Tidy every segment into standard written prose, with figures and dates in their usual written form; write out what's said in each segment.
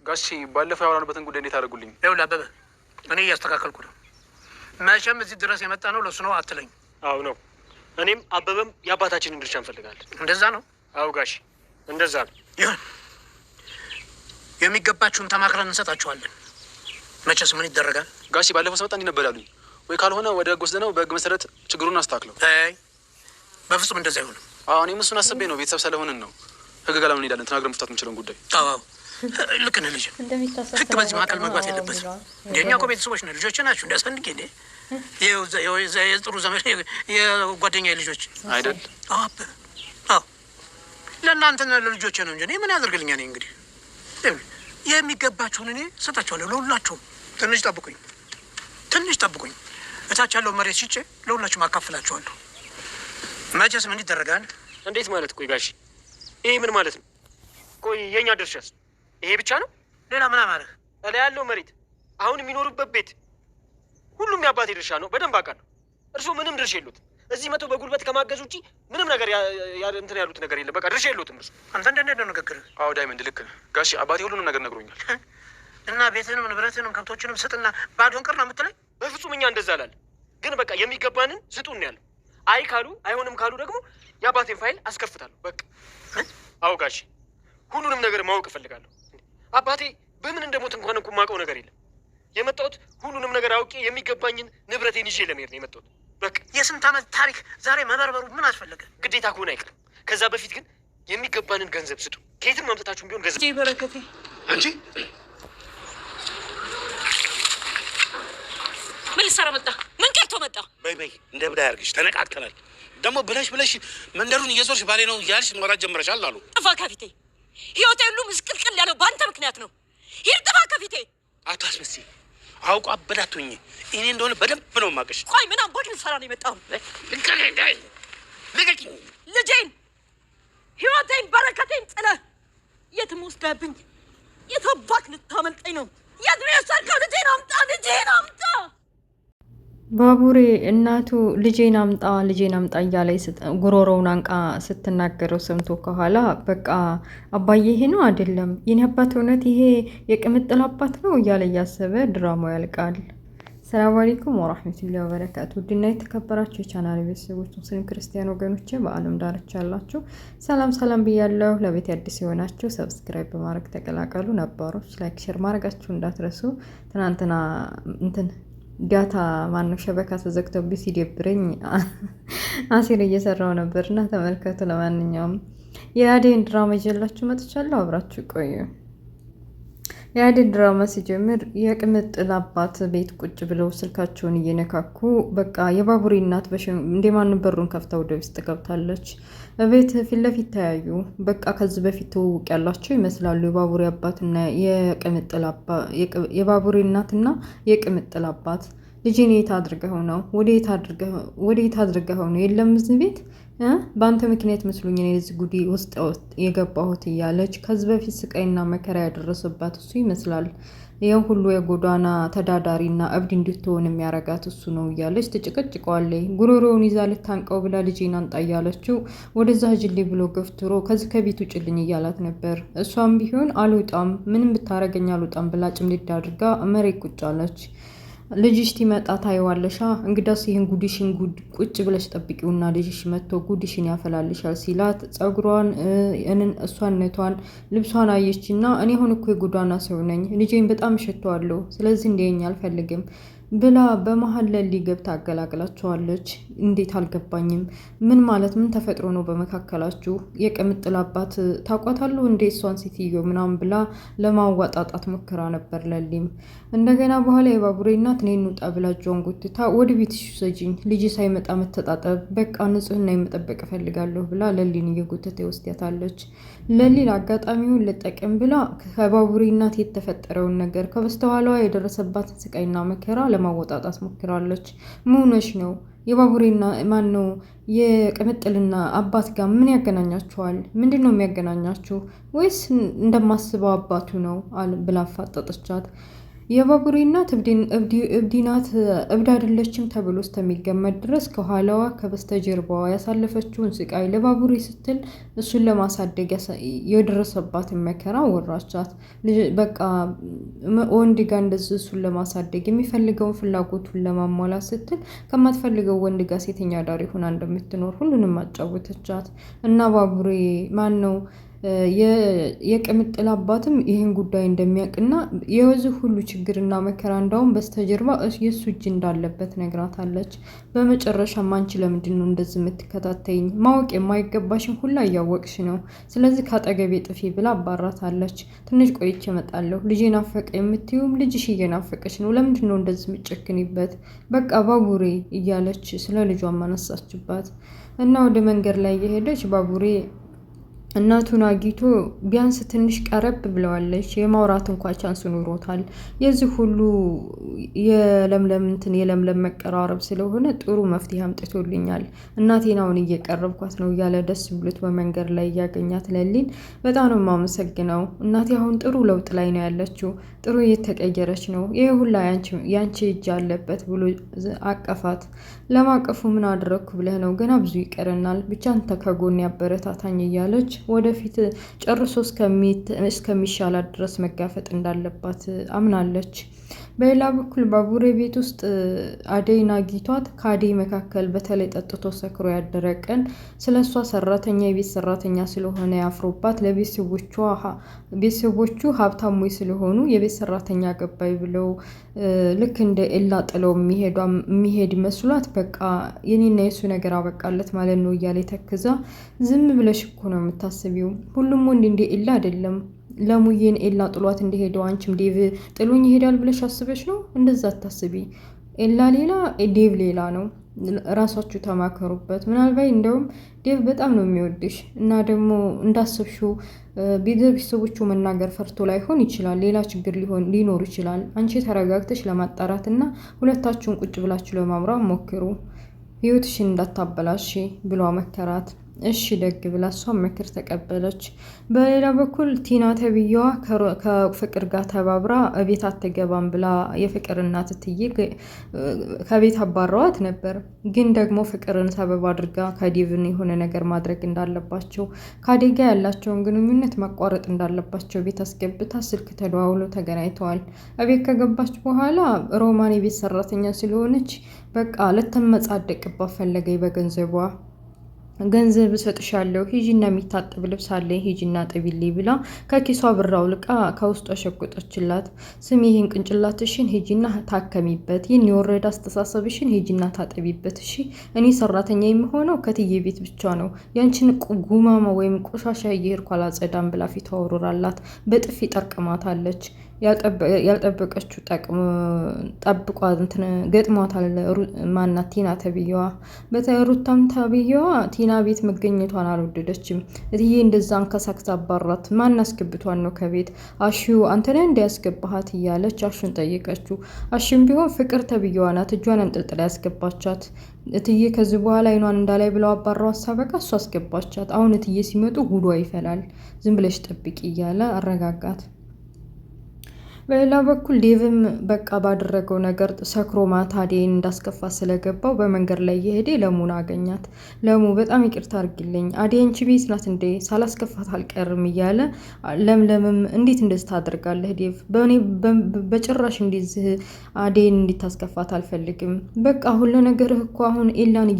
ጋሺ ባለፈው ያወራንበትን ጉዳይ እንዴት አደረጉልኝ? ይኸውልህ አበበ፣ እኔ እያስተካከልኩ ነው። መቼም እዚህ ድረስ የመጣ ነው ለሱ ነው አትለኝ። አዎ ነው። እኔም አበበም የአባታችንን ድርሻ እንፈልጋለን። እንደዛ ነው? አዎ ጋሺ እንደዛ ነው። ይሁን፣ የሚገባችሁን ተማክረን እንሰጣችኋለን። መቼስ ምን ይደረጋል? ጋሺ ባለፈው ስመጣ እንዲህ ነበር ያሉኝ። ወይ ካልሆነ ወደ ህግ ወስደነው በህግ መሰረት ችግሩን አስተካክለው። አይ በፍጹም እንደዛ አይሆንም። አዎ እኔም እሱን አስቤ ነው። ቤተሰብ ስለሆንን ነው። ህግ ጋር ለምን እንሄዳለን? ተናግረን መፍታት የምንችለውን ጉዳይ። አዎ ልክ ነህ ልጅ። ህግ በዚህ መካከል መግባት የለበትም። እንደኛ እኮ ቤተሰቦች ነን፣ ልጆች ናችሁ። እንዳያስፈንግ እንዴ የጥሩ ዘመድ የጓደኛዬ ልጆች አይደል? አዎ ለእናንተና ለልጆቼ ነው እንጂ እኔ ምን ያደርግልኛል? እንግዲህ የሚገባችሁን እኔ እሰጣችኋለሁ ለሁላችሁም። ትንሽ ጠብቁኝ። እታች ያለው መሬት ሽጬ ለሁላችሁም አካፍላችኋለሁ። መቼስ ምን ይደረጋል? እንዴት ማለት? ቆይ ጋሺ ይሄ ምን ማለት ነው? ቆይ የኛ ድርሻስ ይሄ ብቻ ነው? ሌላ ምን አማረህ? ላይ ያለው መሬት፣ አሁን የሚኖሩበት ቤት ሁሉም የአባቴ ድርሻ ነው። በደንብ አውቃለሁ። እርስዎ ምንም ድርሻ የሉትም። እዚህ መቶ በጉልበት ከማገዝ ውጪ ምንም ነገር እንትን ያሉት ነገር የለም። በቃ ድርሻ የሉትም እርሱ። አንተ እንደት ነው ንግግርህ? አዎ ዳይመንድ ልክ ነህ ጋሺ። አባቴ ሁሉንም ነገር ነግሮኛል። እና ቤትንም ንብረትንም ከብቶችንም ስጥና ባዶን ቅር ነው የምትለኝ? በፍጹም እኛ እንደዛ አላለን። ግን በቃ የሚገባንን ስጡን ያለው። አይ ካሉ አይሆንም ካሉ ደግሞ የአባቴን ፋይል አስከፍታለሁ። በቃ አዎ ጋሺ፣ ሁሉንም ነገር ማወቅ እፈልጋለሁ። አባቴ በምን እንደሞት እንኳን እኮ የማውቀው ነገር የለም። የመጣሁት ሁሉንም ነገር አውቄ የሚገባኝን ንብረቴን ይዤ ለመሄድ ነው የመጣሁት። በቃ የስንት ዓመት ታሪክ ዛሬ መበርበሩ ምን አስፈለገ? ግዴታ ከሆነ አይቀርም። ከዛ በፊት ግን የሚገባንን ገንዘብ ስጡ። ከየትም ማምጣታችሁም ቢሆን ገንዘብ። በረከቴ አንቺ ምን ልትሰራ መጣ? ምን ቀርቶ መጣ? በይ እንደ ብዳ ያርግሽ። ተነቃቅተናል። ደግሞ ብለሽ መንደሩን እየዞርሽ ባሌ ነው እያልሽ ማውራት ጀምረሻል አሉ። ጥፋ ከፊቴ። ህይወቴ ሁሉ ምስቅልቅል ያለው በአንተ ምክንያት ነው። ሂድ፣ ጥፋ ከፊቴ። አታስመስይ። አውቋ አበዳቶኝ እኔ እንደሆነ በደንብ ነው የማውቅሽ። ቆይ ምን አቦት ልትሰራ ነው የመጣው? ልቀቂኝ። ልጄን፣ ህይወቴን፣ በረከቴን ጥለህ የትም ወስደህብኝ የት አባት ልታመልጠኝ ነው? የት ነው የወሰድከው? ልጄን አምጣ። ባቡሬ እናቱ ልጄን አምጣ እያለ ጉሮሮውን አንቃ ስትናገረው ሰምቶ ከኋላ በቃ አባዬ ይሄ ነው አይደለም የኔ አባት፣ እውነት ይሄ የቅምጥል አባት ነው እያለ እያሰበ ድራማው ያልቃል። ሰላም አለይኩም ወራህመቱላሂ ወበረካቱ። ውድና የተከበራችሁ የቻናል ቤተሰቦች ሙስሊም ክርስቲያን ወገኖቼ በአለም ዳርቻ ያላችሁ ሰላም ብያለሁ። ለቤት አዲስ የሆናችሁ ሰብስክራይብ በማድረግ ተቀላቀሉ። ነባሮች ላይክ ሼር ማድረጋችሁ እንዳትረሱ። ትናንትና ዳታ ሸበካ ተዘግቶብኝ ሲደብረኝ አሲር እየሰራው ነበርና ተመልከቱ። ለማንኛውም የአደይን ድራማ ይዤላችሁ መጥቻለሁ። አብራችሁ ቆዩ። የአደይን ድራማ ሲጀምር የቅምጥል አባት ቤት ቁጭ ብለው ስልካቸውን እየነካኩ በቃ የባቡሬ እናት እንደማን በሩን ከፍታ ወደ ውስጥ ገብታለች። ቤት ፊት ለፊት ተያዩ። በቃ ከዚህ በፊት ትውውቅ ያላቸው ይመስላሉ። የባቡሬ አባትና የባቡሬ እናትና የቅምጥል አባት ልጄን የት አድርገኸው ነው? ወዴት አድርገኸው ነው? የለም እዚህ ቤት በአንተ ምክንያት መስሎኝ እኔ እዚህ ጉዲ ውስጥ የገባሁት እያለች ከዚህ በፊት ስቃይና መከራ ያደረሰባት እሱ ይመስላል። ይህ ሁሉ የጎዳና ተዳዳሪና እብድ እንድትሆን የሚያረጋት እሱ ነው እያለች ትጭቅጭቀዋለች። ጉሮሮውን ይዛ ልታንቀው ብላ ልጄን አንጣ እያለችው ወደዛ ጅሌ ብሎ ገፍትሮ ከዚህ ከቤት ውጭልኝ እያላት ነበር። እሷም ቢሆን አልወጣም፣ ምንም ብታረገኝ አልወጣም ብላ ጭምድድ አድርጋ መሬት ቁጭ አለች። ልጅሽ ትመጣ ታይዋለሻ፣ እንግዳስ ይህን ጉድሽን ቁጭ ብለሽ ጠብቂውና ልጅሽ መጥቶ ጉድሽን ያፈላልሻል ሲላት ጸጉሯን እሷነቷን ልብሷን አየችና እኔ አሁን እኮ የጎዳና ሰው ነኝ፣ ልጄን በጣም እሸተዋለሁ፣ ስለዚህ እንዲያየኝ አልፈልግም ብላ በመሀል ለሊ ገብታ አገላግላቸዋለች። እንዴት አልገባኝም። ምን ማለት ምን ተፈጥሮ ነው በመካከላችሁ? የቅምጥል አባት ታውቋታለሁ እንዴ እሷን ሴትዮ ምናምን ብላ ለማዋጣጣት ሞክራ ነበር ለሊም። እንደገና በኋላ የባቡሬ እናት እኔ እንውጣ ብላ እጇን ጎትታ ወደ ቤትሽ ውሰጂኝ፣ ልጅ ሳይመጣ መተጣጠብ፣ በቃ ንጽህና የመጠበቅ እፈልጋለሁ ብላ ለሊን እየጎተተ ይወስዳታለች። ለሊን አጋጣሚውን ልጠቀም ብላ ከባቡሬ እናት የተፈጠረውን ነገር ከበስተኋላዋ የደረሰባትን ስቃይና መከራ ለማወጣጣት ሞክራለች። መሆነሽ ነው የባቡሬና ማን ነው የቅምጥልና አባት ጋር ምን ያገናኛቸዋል? ምንድን ነው የሚያገናኛችሁ? ወይስ እንደማስበው አባቱ ነው ብላ አፋጠጠቻት። የባቡሬ እናት እብዲናት እብድ አይደለችም ተብሎ እስከሚገመት ድረስ ከኋላዋ ከበስተጀርባዋ ያሳለፈችውን ስቃይ ለባቡሬ ስትል እሱን ለማሳደግ የደረሰባትን መከራ ወራቻት። በቃ ወንድ ጋር እንደዚህ እሱን ለማሳደግ የሚፈልገውን ፍላጎቱን ለማሟላት ስትል ከማትፈልገው ወንድ ጋር ሴተኛ አዳሪ ሆና እንደምትኖር ሁሉንም አጫወተቻት እና ባቡሬ ማን ነው የቅምጥል አባትም ይህን ጉዳይ እንደሚያውቅና የዚህ ሁሉ ችግርና መከራ እንዳውም በስተጀርባ የሱ እጅ እንዳለበት ነግራታለች። በመጨረሻም አንቺ ለምንድን ነው እንደዚህ የምትከታተይኝ? ማወቅ የማይገባሽን ሁላ እያወቅሽ ነው። ስለዚህ ካጠገቤ ጥፊ ብላ አባራታለች። ትንሽ ቆይቼ እመጣለሁ። ልጄ ናፈቀ የምትይውም ልጅሽ እየናፈቀች ነው። ለምንድን ነው እንደዚህ የምትጨክኒበት? በቃ ባቡሬ እያለች ስለ ልጇ ማነሳችባት እና ወደ መንገድ ላይ የሄደች ባቡሬ እናቱን አግኝቶ ቢያንስ ትንሽ ቀረብ ብለዋለች። የማውራት እንኳን ቻንስ ኑሮታል። የዚህ ሁሉ የለምለም መቀራረብ ስለሆነ ጥሩ መፍትሄ አምጥቶልኛል። እናቴን አሁን እየቀረብኳት ነው እያለ ደስ ብሎት በመንገድ ላይ እያገኛት ለሊን በጣም ነው የማመሰግነው። እናቴ አሁን ጥሩ ለውጥ ላይ ነው ያለችው፣ ጥሩ እየተቀየረች ነው። ይሄ ሁላ ያንቺ እጅ አለበት ብሎ አቀፋት። ለማቀፉ ምን አደረግኩ ብለህ ነው? ገና ብዙ ይቀረናል። ብቻ አንተ ከጎን ያበረታታኝ እያለች ወደፊት ጨርሶ እስከሚሻላት ድረስ መጋፈጥ እንዳለባት አምናለች። በሌላ በኩል ባቡሬ ቤት ውስጥ አደይን አግኝቷት ከአደይ መካከል በተለይ ጠጥቶ ሰክሮ ያደረ ቀን ስለሷ ሰራተኛ የቤት ሰራተኛ ስለሆነ ያፍሮባት ቤተሰቦቹ ሀብታሞች ስለሆኑ የቤት ሰራተኛ ገባይ ብለው ልክ እንደ ኤላ ጥለው የሚሄድ መስሏት በቃ የኔና የሱ ነገር አበቃለት ማለት ነው እያለ ተክዛ ዝም ብለሽ እኮ ነው የምታስቢው። ሁሉም ወንድ እንደ ኤላ አይደለም። ለሙዬን ኤላ ጥሏት እንደሄደው አንቺም ዴቭ ጥሎኝ ይሄዳል ብለሽ አስበሽ ነው? እንደዛ አታስቢ። ኤላ ሌላ ዴቭ ሌላ ነው። ራሳችሁ ተማከሩበት። ምናልባት እንደውም ዴቭ በጣም ነው የሚወድሽ እና ደግሞ እንዳሰብሽው ቤተሰቦቹ መናገር ፈርቶ ላይሆን ይችላል። ሌላ ችግር ሊኖር ይችላል። አንቺ ተረጋግተሽ ለማጣራት እና ሁለታችሁን ቁጭ ብላችሁ ለማውራት ሞክሩ። ህይወትሽን እንዳታበላሽ ብሎ መከራት። እሺ ደግ ብላ እሷን ምክር ተቀበለች። በሌላ በኩል ቲና ተብዬዋ ከፍቅር ጋር ተባብራ ቤት አትገባም ብላ የፍቅር እናት እትዬ ከቤት አባረዋት ነበር። ግን ደግሞ ፍቅርን ሰበብ አድርጋ ከዴቭን የሆነ ነገር ማድረግ እንዳለባቸው ከአደጋ ያላቸውን ግንኙነት ማቋረጥ እንዳለባቸው ቤት አስገብታ ስልክ ተደዋውሎ ተገናኝተዋል። ቤት ከገባች በኋላ ሮማን የቤት ሰራተኛ ስለሆነች በቃ ልትመጻደቅባት ፈለገኝ። በገንዘቧ ገንዘብ እሰጥሻለሁ ሂጂና የሚታጠብ ልብስ አለኝ ሂጂና ጥቢልኝ ብላ ከኪሷ ብር አውልቃ ከውስጧ ሸቆጠችላት። ስሚ ይሄን ቅንጭላትሽን ሂጂና ታከሚበት፣ ይህን የወረደ አስተሳሰብሽን ሂጂና ታጠቢበት። እሺ እኔ ሰራተኛ የሚሆነው ከትዬ ቤት ብቻ ነው። ያንቺን ጉማማ ወይም ቆሻሻ እየሄድኩ አላጸዳም ብላ ፊቷ አውርራላት በጥፊ ጠርቅማታለች። ያልጠበቀችው ጠብቋ ገጥሟታል። ማናት ቲና ተብዬዋ። በተሩታም ተብዬዋ ቲና ቤት መገኘቷን አልወደደችም። እትዬ እንደዛ አንከሳክሳ አባራት። ማን አስገብቷን ነው ከቤት? አሹ አንተ ነህ እንዲያስገባሃት እያለች አሹን ጠየቀችው። አሹም ቢሆን ፍቅር ተብዬዋ ናት እጇን አንጠልጥላ ያስገባቻት። እትዬ ከዚህ በኋላ አይኗን እንዳላይ ብለው አባራው አሳበቃ እሱ አስገባቻት። አሁን እትዬ ሲመጡ ጉዷ ይፈላል፣ ዝም ብለሽ ጠብቂ እያለ አረጋጋት። በሌላ በኩል ዴቭም በቃ ባደረገው ነገር ሰክሮ ማታ አደይን እንዳስከፋ ስለገባው በመንገድ ላይ እየሄደ ለሙን አገኛት። ለሙ በጣም ይቅርታ አድርጊልኝ አደይ አንቺ ቤት ናት እንዴ ሳላስከፋት አልቀርም እያለ ለምለምም እንዴት እንደዚህ ታደርጋለህ ዴቭ? በእኔ በጭራሽ እንደዚህ አደይን እንድታስከፋት አልፈልግም። በቃ ሁሉ ነገርህ እኮ አሁን ኤላን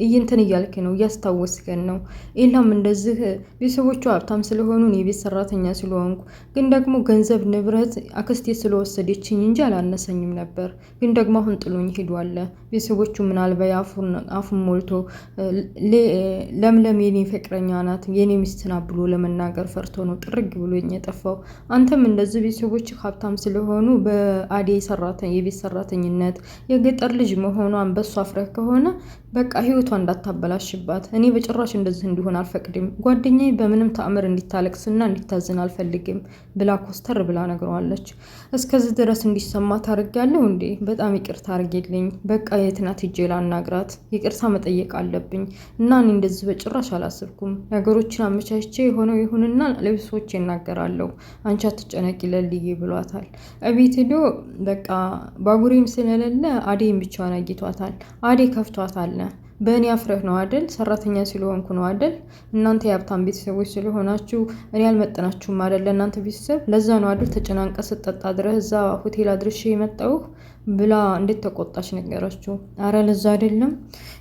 እየንተን እያልክ ነው፣ እያስታወስከን ነው። ኤላም እንደዚህ ቤተሰቦቹ ሀብታም ስለሆኑ የቤት ሰራተኛ ስለሆንኩ ግን ደግሞ ገንዘብ ንብረት አክስቴ ስለወሰደችኝ እንጂ አላነሰኝም ነበር። ግን ደግሞ አሁን ጥሎኝ ሄዷል። ቤተሰቦቹ ምናልባት አፉን ሞልቶ ለምለም የኔ ፍቅረኛ ናት የኔ ሚስት ናት ብሎ ለመናገር ፈርቶ ነው ጥርግ ብሎኝ የጠፋው። አንተም እንደዚህ ቤተሰቦች ሀብታም ስለሆኑ በአደይ የቤት ሰራተኝነት የገጠር ልጅ መሆኗን በሷ አፍረህ ከሆነ በቃ ህይወቷ እንዳታበላሽባት። እኔ በጭራሽ እንደዚህ እንዲሆን አልፈቅድም። ጓደኛዬ በምንም ተአምር እንዲታለቅስና እንዲታዝን አልፈልግም ብላ ኮስተር ብላ ተናግረዋለች። እስከዚህ ድረስ እንዲሰማ ታርጋለሁ እንዴ? በጣም ይቅርታ አርጌልኝ። በቃ የት ናት ሂጄ ላናግራት? ይቅርታ መጠየቅ አለብኝ እና እኔ እንደዚህ በጭራሽ አላስብኩም። ነገሮችን አመቻችቼ የሆነው ይሁንና ለቤተሰቦቼ እናገራለሁ። አንቺ አትጨነቂ ለልዬ ብሏታል። እቤት ሄዶ በቃ ባቡሬም ስለሌለ አዴም ብቻዋን አግኝቷታል። አዴ ከፍቷታል። በእኔ አፍረህ ነው አይደል? ሰራተኛ ስለሆንኩ ነው አይደል? እናንተ የሀብታም ቤተሰቦች ስለሆናችሁ እኔ አልመጠናችሁም አይደል? ለእናንተ ቤተሰብ ለዛ ነው አይደል ተጨናንቀ ስጠጣ ድረስ እዛ ሆቴል አድርሼ የመጣው ብላ እንዴት ተቆጣች ነገረችው። አረ ለዛ አይደለም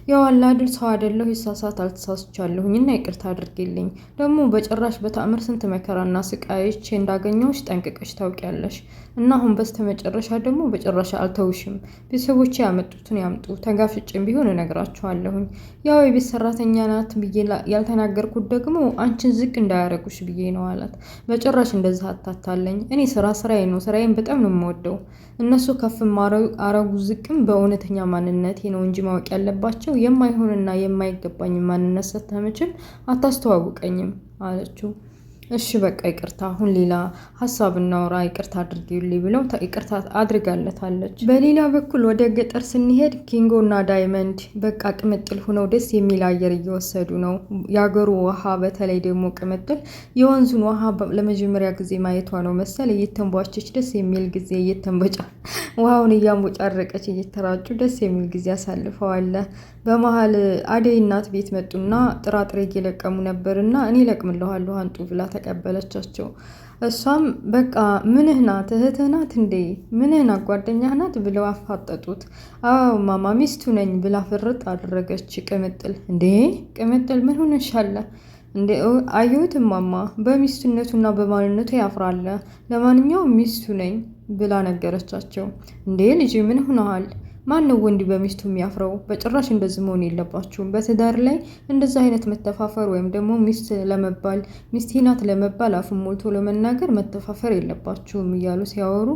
ያው አላ አይደል ሰው አይደለሁ ይሳሳት አልተሳስቻለሁኝና ይቅርታ አድርጌልኝ። ደግሞ በጭራሽ በተአምር ስንት መከራና ስቃይች እንዳገኘውሽ ጠንቅቀሽ ታውቂያለሽ። እና አሁን በስተመጨረሻ ደግሞ በጭራሽ አልተውሽም። ቤተሰቦቼ ያመጡትን ያምጡ፣ ተጋፍጭም ቢሆን እነግራቸዋለሁኝ። ያው የቤት ሰራተኛ ናት ብዬ ያልተናገርኩት ደግሞ አንቺን ዝቅ እንዳያረጉሽ ብዬ ነው አላት። በጭራሽ እንደዛ አታታለኝ። እኔ ስራዬ ነው፣ ስራዬን በጣም ነው የምወደው። እነሱ ከፍ አረጉ ዝቅም በእውነተኛ ማንነቴ ነው እንጂ ማወቅ ያለባቸው የማይሆንና የማይገባኝ ማንነት ሰተመችም አታስተዋውቀኝም አለችው። እሺ በቃ ይቅርታ፣ አሁን ሌላ ሀሳብ እናውራ፣ ይቅርታ አድርጊልኝ ብለው ይቅርታ አድርጋለታለች። በሌላ በኩል ወደ ገጠር ስንሄድ ኪንጎ እና ዳይመንድ በቃ ቅምጥል ሆነው ደስ የሚል አየር እየወሰዱ ነው። የሀገሩ ውሃ በተለይ ደግሞ ቅምጥል የወንዙን ውሃ ለመጀመሪያ ጊዜ ማየቷ ነው መሰል እየተንቧቸች ደስ የሚል ጊዜ ውሃውን እያንቦጫረቀች እየተራጩ ደስ የሚል ጊዜ አሳልፈዋል። በመሀል አደይ እናት ቤት መጡና ጥራጥሬ እየለቀሙ ነበርና እኔ ለቅምለዋለሁ አንጡ ብላ ተቀበለቻቸው። እሷም በቃ ምንህ ናት? እህትህ ናት እንዴ? ምንህ ናት? ጓደኛህ ናት ብለው አፋጠጡት። አዎ ማማ ሚስቱ ነኝ ብላ ፍርጥ አደረገች ቅምጥል። እንዴ ቅምጥል ምን ሆነሻል እንዴ? አየሁት ማማ በሚስቱነቱና በማንነቱ ያፍራል። ለማንኛውም ሚስቱ ነኝ ብላ ነገረቻቸው። እንዴ ልጅ ምን ሆነሃል? ማነው ወንድ በሚስቱ የሚያፍረው? በጭራሽ እንደዚህ መሆን የለባችሁም። በትዳር ላይ እንደዚህ አይነት መተፋፈር ወይም ደግሞ ሚስት ለመባል ሚስቴ ናት ለመባል አፉን ሞልቶ ለመናገር መተፋፈር የለባችሁም እያሉ ሲያወሩ፣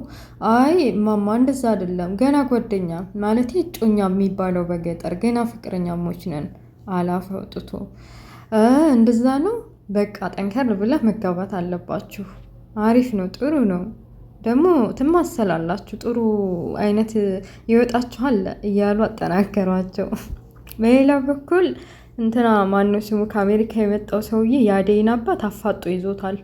አይ ማማ እንደዛ አይደለም፣ ገና ጓደኛ ማለት እጮኛ የሚባለው በገጠር ገና ፍቅረኛሞች ነን አላፍ አውጥቶ። እንደዛ ነው በቃ ጠንከር ብለህ መጋባት አለባችሁ። አሪፍ ነው፣ ጥሩ ነው ደግሞ ትማሰላላችሁ፣ ጥሩ አይነት ይወጣችኋል እያሉ አጠናከሯቸው። በሌላ በኩል እንትና ማነው ስሙ ከአሜሪካ የመጣው ሰውዬ የአደይን አባት አፋጦ ይዞታል።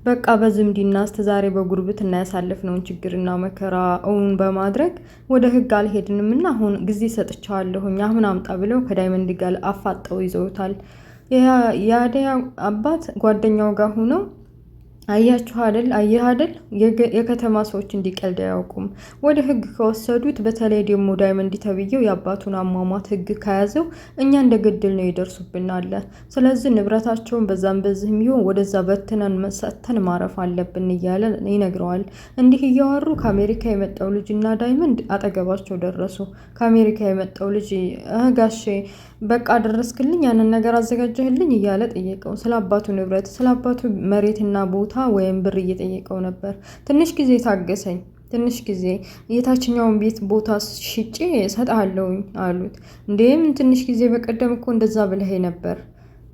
በቃ በዝምድና እስከዛሬ በጉርብትና ያሳለፍነውን ችግርና መከራ እውን በማድረግ ወደ ህግ አልሄድንም እና አሁን ጊዜ ሰጥቻለሁኝ አሁን አምጣ ብለው ከዳይመንድ ጋር አፋጠው ይዘውታል። የአደይ አባት ጓደኛው ጋር ሆነው አያችሁ አይደል አየህ አይደል የከተማ ሰዎች እንዲቀልድ አያውቁም። ወደ ህግ ከወሰዱት በተለይ ደግሞ ዳይመንድ ተብየው የአባቱን አሟሟት ህግ ከያዘው እኛ እንደገደል ነው ይደርሱብናል። ስለዚህ ንብረታቸውን በዛም በዚህም ይሁን ወደዛ በትነን መሰተን ማረፍ አለብን እያለ ይነግረዋል። እንዲህ እያወሩ ከአሜሪካ የመጣው ልጅና ዳይመንድ አጠገባቸው ደረሱ። ከአሜሪካ የመጣው ልጅ ጋሼ በቃ ደረስክልኝ ያንን ነገር አዘጋጀህልኝ እያለ ጠየቀው። ስለ አባቱ ንብረት ስለ አባቱ መሬትና ቦታ ወይም ብር እየጠየቀው ነበር። ትንሽ ጊዜ ታገሰኝ፣ ትንሽ ጊዜ የታችኛውን ቤት ቦታ ሽጬ እሰጥሃለሁኝ አሉት። እንዴም ትንሽ ጊዜ በቀደም እኮ እንደዛ ብለህ ነበር።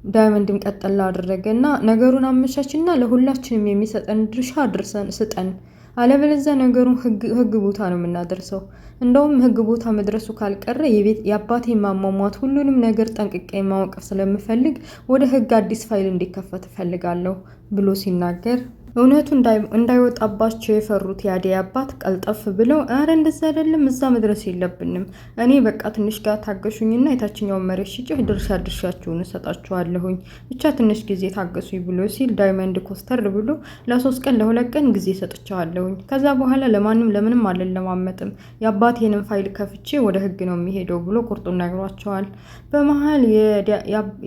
ዳይመንድም ቀጠላ አደረገና ነገሩን አመቻችና ለሁላችንም የሚሰጠን ድርሻ አድርሰን ስጠን፣ አለበለዚያ ነገሩን ህግ ቦታ ነው የምናደርሰው። እንደውም ህግ ቦታ መድረሱ ካልቀረ የአባቴ ማሟሟት ሁሉንም ነገር ጠንቅቄ ማወቅ ስለምፈልግ ወደ ህግ አዲስ ፋይል እንዲከፈት እፈልጋለሁ ብሎ ሲናገር እውነቱ እንዳይወጣባቸው የፈሩት የአደይ አባት ቀልጠፍ ብለው አረ እንደዛ አይደለም እዛ መድረስ የለብንም እኔ በቃ ትንሽ ጋር ታገሹኝና የታችኛውን መሬት ሽጬ ድርሻችሁን እሰጣችኋለሁኝ ብቻ ትንሽ ጊዜ ታገሱኝ ብሎ ሲል ዳይመንድ ኮስተር ብሎ ለ3 ቀን ለ2 ቀን ጊዜ ሰጥቻለሁኝ ከዛ በኋላ ለምንም አልለማመጥም የአባቴንም ፋይል ከፍቼ ወደ ህግ ነው የሚሄደው ብሎ ቁርጡን ነግሯቸዋል። በመሃል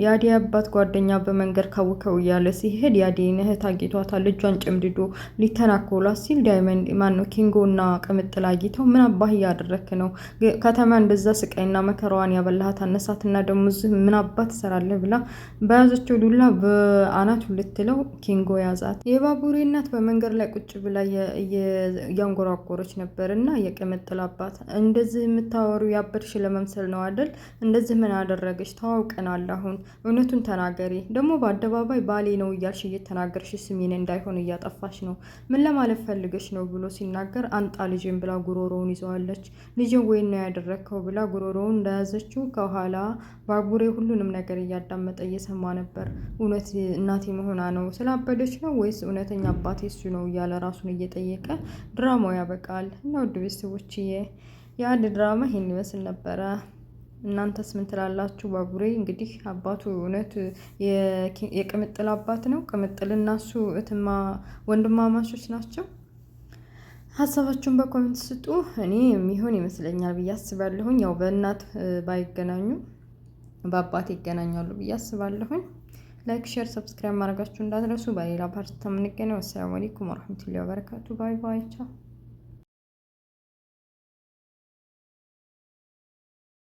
የአደይ አባት ጓደኛ በመንገድ ካውከው እያለ ሲሄድ የአደይን እህት አግኝቷታል። ልጇን ጨምድዶ ሊተናኮላት ሲል ዳይመንድ ማነው ኪንጎና ቅምጥል አግኝተው ምን አባህ እያደረክ ነው? ከተማ እንደዛ ስቃይና መከራዋን ያበላሃት አነሳትና ደግሞ ምን አባት ትሰራለህ ብላ በያዘችው ዱላ በአናቱ ልትለው ኪንጎ ያዛት። የባቡሬ እናት በመንገድ ላይ ቁጭ ብላ እያንጎራጎረች ነበርና የቅምጥል አባት እንደዚህ የምታወሩ ያበድሽ ለመምሰል ነው አይደል? እንደዚህ ምን አደረገች? ተዋውቀናል። አሁን እውነቱን ተናገሪ። ደግሞ በአደባባይ ባሌ ነው እያልሽ እየተናገርሽ ስሜን እንዳይሆን እያጠፋች ነው፣ ምን ለማለት ፈልገሽ ነው ብሎ ሲናገር አንጣ ልጄን ብላ ጉሮሮውን ይዘዋለች። ልጄን ወይ ነው ያደረግከው ብላ ጉሮሮውን እንደያዘችው ከኋላ ባቡሬ ሁሉንም ነገር እያዳመጠ እየሰማ ነበር። እውነት እናቴ መሆኗ ነው ስላበደች ነው ወይስ እውነተኛ አባቴ እሱ ነው እያለ ራሱን እየጠየቀ ድራማው ያበቃል። እና ውድ ቤተሰቦችዬ የአንድ ድራማ ይሄን ይመስል ነበረ። እናንተስ ምን ትላላችሁ? ባቡሬ እንግዲህ አባቱ እውነት የቅምጥል አባት ነው? ቅምጥልና እሱ ወንድማማቾች ናቸው? ሀሳባችሁን በኮሜንት ስጡ። እኔ የሚሆን ይመስለኛል ብዬ አስባለሁኝ። ያው በእናት ባይገናኙ በአባት ይገናኛሉ ብዬ አስባለሁኝ። ላይክ፣ ሼር፣ ሰብስክራይብ ማድረጋችሁ እንዳትረሱ። በሌላ ፓርት የምንገናኝ። ወሰላሙ አለይኩም ወረህመቱላሂ ወበረካቱ። ባይ ባይ። ቻው